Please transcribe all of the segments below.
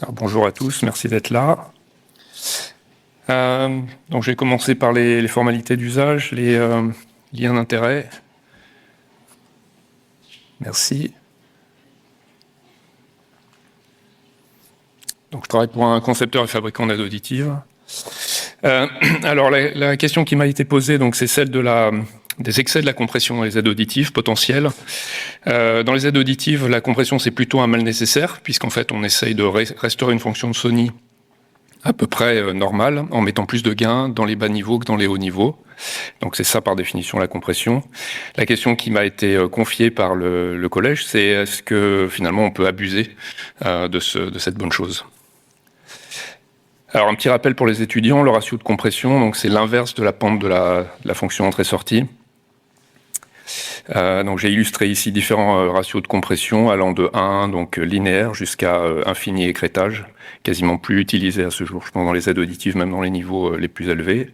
Alors, bonjour à tous, merci d'être là. Donc, je vais commencer par les formalités d'usage, les liens d'intérêt. Merci. Donc, je travaille pour un concepteur et fabricant d'aides auditives. Alors, la question qui m'a été posée, donc, c'est celle des excès de la compression dans les aides auditives potentielles. Dans les aides auditives, la compression, c'est plutôt un mal nécessaire, puisqu'en fait, on essaye de restaurer une fonction de Sony à peu près normale, en mettant plus de gains dans les bas niveaux que dans les hauts niveaux. Donc c'est ça par définition la compression. La question qui m'a été confiée par le collège, c'est est-ce que finalement on peut abuser de cette bonne chose. Alors un petit rappel pour les étudiants, le ratio de compression, donc c'est l'inverse de la pente de la fonction entrée-sortie. Donc j'ai illustré ici différents ratios de compression allant de 1, donc linéaire, jusqu'à infini écrêtage, quasiment plus utilisé à ce jour, je pense, dans les aides auditives, même dans les niveaux les plus élevés.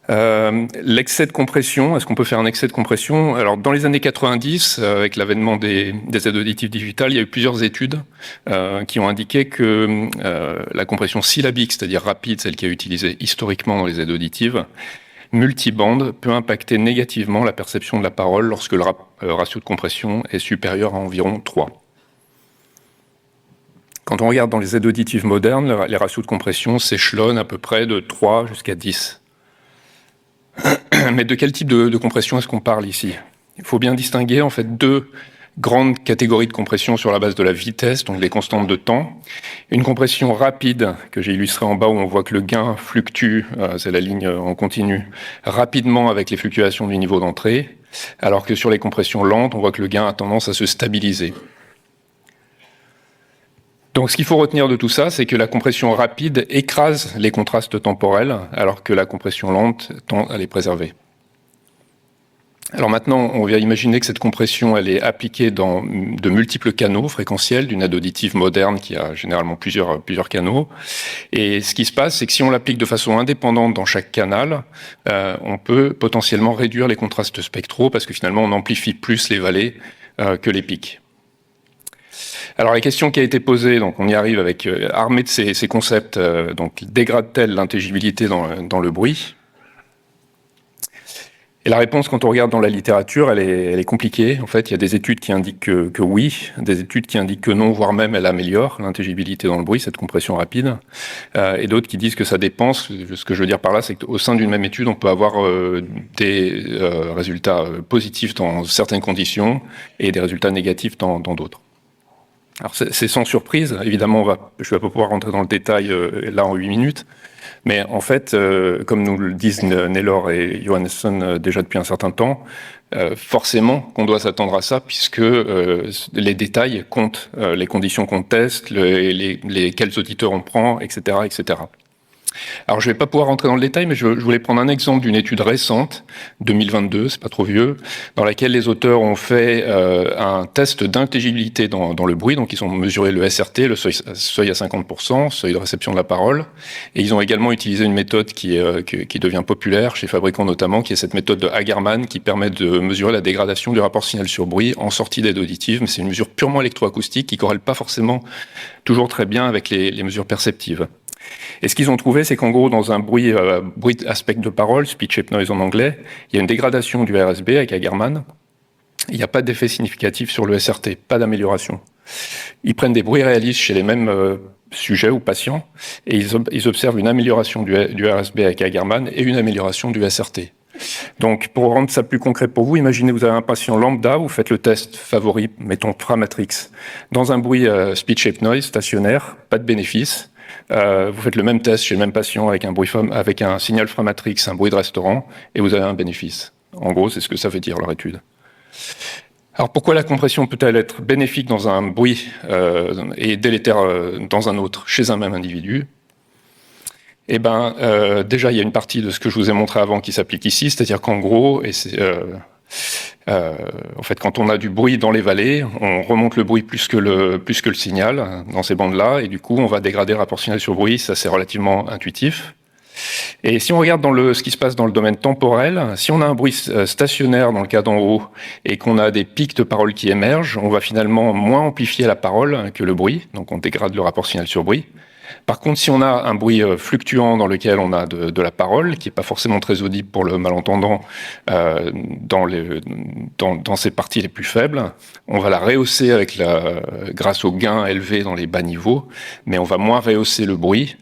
L'excès de compression, est-ce qu'on peut faire un excès de compression? Alors dans les années 90, avec l'avènement des aides auditives digitales, il y a eu plusieurs études qui ont indiqué que la compression syllabique, c'est-à-dire rapide, celle qui est utilisée historiquement dans les aides auditives, multibande peut impacter négativement la perception de la parole lorsque le ratio de compression est supérieur à environ 3. Quand on regarde dans les aides auditives modernes, les ratios de compression s'échelonnent à peu près de 3 jusqu'à 10. Mais de quel type de compression est-ce qu'on parle ici? Il faut bien distinguer en fait deux grandes catégories de compression sur la base de la vitesse, donc des constantes de temps. Une compression rapide, que j'ai illustrée en bas, où on voit que le gain fluctue, c'est la ligne en continu, rapidement avec les fluctuations du niveau d'entrée, alors que sur les compressions lentes, on voit que le gain a tendance à se stabiliser. Donc ce qu'il faut retenir de tout ça, c'est que la compression rapide écrase les contrastes temporels, alors que la compression lente tend à les préserver. Alors maintenant, on vient imaginer que cette compression, elle est appliquée dans de multiples canaux fréquentiels d'une aide auditive moderne qui a généralement plusieurs canaux. Et ce qui se passe, c'est que si on l'applique de façon indépendante dans chaque canal, on peut potentiellement réduire les contrastes spectraux parce que finalement, on amplifie plus les vallées que les pics. Alors la question qui a été posée, donc on y arrive avec armé de ces concepts, donc dégrade-t-elle l'intelligibilité dans le bruit? Et la réponse, quand on regarde dans la littérature, elle est compliquée. En fait, il y a des études qui indiquent que oui, des études qui indiquent que non, voire même elle améliore l'intelligibilité dans le bruit, cette compression rapide, et d'autres qui disent que ça dépend. Ce que je veux dire par là, c'est qu'au sein d'une même étude, on peut avoir des résultats positifs dans certaines conditions et des résultats négatifs dans d'autres. Alors c'est sans surprise, évidemment, je ne vais pas pouvoir rentrer dans le détail là en 8 minutes, mais en fait, comme nous le disent Naylor et Johannesson déjà depuis un certain temps, forcément qu'on doit s'attendre à ça, puisque les détails comptent, les conditions qu'on teste, quels auditeurs on prend, etc., etc. Alors, je ne vais pas pouvoir rentrer dans le détail, mais je voulais prendre un exemple d'une étude récente, 2022, c'est pas trop vieux, dans laquelle les auteurs ont fait un test d'intelligibilité dans le bruit. Donc, ils ont mesuré le SRT, le seuil à 50%, seuil de réception de la parole. Et ils ont également utilisé une méthode qui devient populaire, chez fabricants notamment, qui est cette méthode de Hagerman, qui permet de mesurer la dégradation du rapport signal-sur-bruit en sortie d'aide auditive. Mais c'est une mesure purement électroacoustique qui ne corrèle pas forcément toujours très bien avec les mesures perceptives. Et ce qu'ils ont trouvé, c'est qu'en gros, dans un bruit aspect de parole, speech shape noise en anglais, il y a une dégradation du RSB avec Hagerman. Il n'y a pas d'effet significatif sur le SRT, pas d'amélioration. Ils prennent des bruits réalistes chez les mêmes sujets ou patients, et ils observent une amélioration du RSB avec Hagerman et une amélioration du SRT. Donc, pour rendre ça plus concret pour vous, imaginez vous avez un patient lambda, vous faites le test favori, mettons Framatrix, dans un bruit speech shape noise stationnaire, pas de bénéfice. Vous faites le même test chez le même patient avec un signal Framatrix, un bruit de restaurant, et vous avez un bénéfice. En gros, c'est ce que ça veut dire, leur étude. Alors, pourquoi la compression peut-elle être bénéfique dans un bruit et délétère dans un autre, chez un même individu? Eh bien, déjà, il y a une partie de ce que je vous ai montré avant qui s'applique ici, c'est-à-dire qu'en gros, en fait, quand on a du bruit dans les vallées, on remonte le bruit plus que le signal dans ces bandes-là, et du coup, on va dégrader le rapport signal sur bruit, ça c'est relativement intuitif. Et si on regarde ce qui se passe dans le domaine temporel, si on a un bruit stationnaire dans le cas d'en haut et qu'on a des pics de parole qui émergent, on va finalement moins amplifier la parole que le bruit, donc on dégrade le rapport signal sur bruit. Par contre, si on a un bruit fluctuant dans lequel on a de la parole, qui n'est pas forcément très audible pour le malentendant dans ses parties les plus faibles, on va la rehausser grâce au gain élevé dans les bas niveaux, mais on va moins rehausser le bruit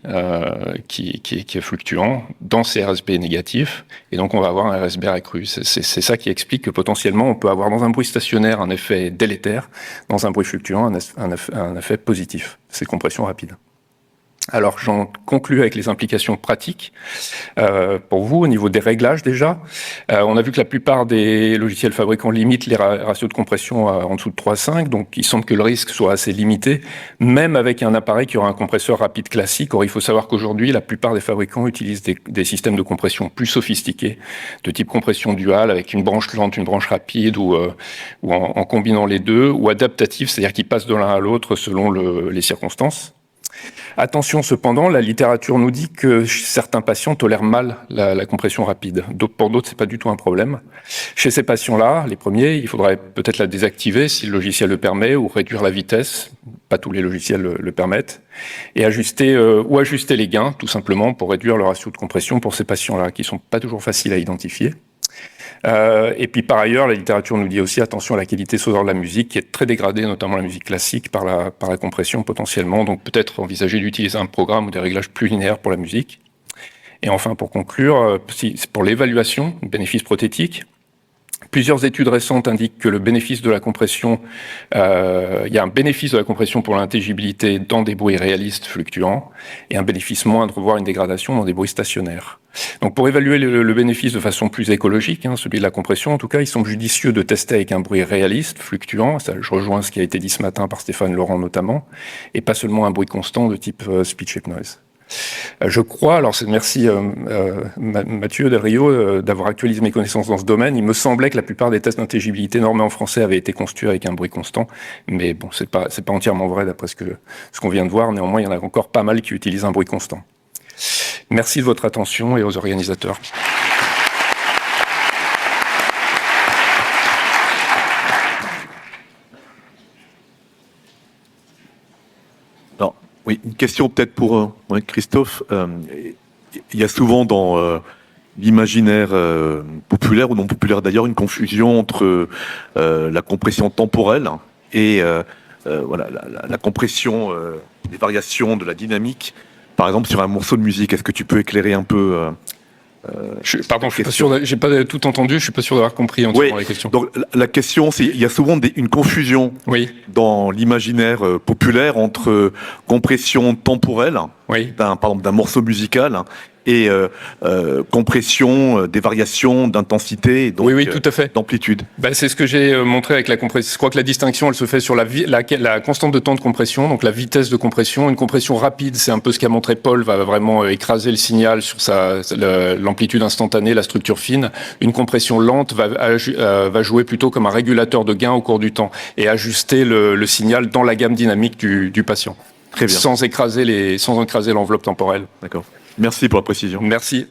qui est fluctuant dans ces RSB négatifs, et donc on va avoir un RSB accru. C'est ça qui explique que potentiellement on peut avoir dans un bruit stationnaire un effet délétère, dans un bruit fluctuant un effet positif. C'est compression rapide. Alors, j'en conclus avec les implications pratiques. Pour vous, au niveau des réglages déjà, on a vu que la plupart des logiciels fabricants limitent les ratios de compression en dessous de 3,5, donc il semble que le risque soit assez limité, même avec un appareil qui aura un compresseur rapide classique. Or, il faut savoir qu'aujourd'hui, la plupart des fabricants utilisent des systèmes de compression plus sophistiqués, de type compression duale, avec une branche lente, une branche rapide, ou en combinant les deux, ou adaptatif, c'est-à-dire qu'ils passent de l'un à l'autre selon les circonstances. Attention cependant, la littérature nous dit que certains patients tolèrent mal la compression rapide. Pour d'autres, c'est pas du tout un problème. Chez ces patients-là, les premiers, il faudrait peut-être la désactiver si le logiciel le permet, ou réduire la vitesse. Pas tous les logiciels le permettent. Et ajuster les gains, tout simplement, pour réduire le ratio de compression pour ces patients-là, qui sont pas toujours faciles à identifier. Et puis par ailleurs, la littérature nous dit aussi attention à la qualité sonore de la musique, qui est très dégradée, notamment la musique classique, par la compression potentiellement. Donc peut-être envisager d'utiliser un programme ou des réglages plus linéaires pour la musique. Et enfin, pour conclure, pour l'évaluation, bénéfice prothétique, plusieurs études récentes indiquent que le bénéfice de la compression, il y a un bénéfice de la compression pour l'intelligibilité dans des bruits réalistes fluctuants et un bénéfice moindre, voire une dégradation dans des bruits stationnaires. Donc pour évaluer le bénéfice de façon plus écologique, celui de la compression en tout cas, il semble judicieux de tester avec un bruit réaliste, fluctuant, ça, je rejoins ce qui a été dit ce matin par Stéphane Laurent notamment, et pas seulement un bruit constant de type speech shape noise. Je crois, alors merci Mathieu Del Rio d'avoir actualisé mes connaissances dans ce domaine. Il me semblait que la plupart des tests d'intelligibilité normés en français avaient été construits avec un bruit constant, mais bon, c'est pas entièrement vrai d'après ce qu'on vient de voir. Néanmoins, il y en a encore pas mal qui utilisent un bruit constant. Merci de votre attention et aux organisateurs. Alors, oui, une question peut-être pour Christophe. Il y a souvent dans l'imaginaire populaire ou non populaire d'ailleurs une confusion entre la compression temporelle et voilà, la compression des variations de la dynamique. Par exemple, sur un morceau de musique, est-ce que tu peux éclairer un peu Pardon, je suis pas sûr, j'ai pas tout entendu, je suis pas sûr d'avoir compris entièrement la question. Donc la question, c'est il y a souvent une confusion dans l'imaginaire populaire entre compression temporelle, par exemple d'un morceau musical, et compression des variations d'intensité et donc tout à fait. d'amplitude. C'est ce que j'ai montré avec la compression. Je crois que la distinction, elle se fait sur la constante de temps de compression, donc la vitesse de compression. Une compression rapide, c'est un peu ce qu'a montré Paul, va vraiment écraser le signal sur l'amplitude instantanée, la structure fine. Une compression lente va jouer plutôt comme un régulateur de gain au cours du temps et ajuster le signal dans la gamme dynamique du patient. Très bien. Sans écraser l'enveloppe temporelle. D'accord. Merci pour la précision. Merci.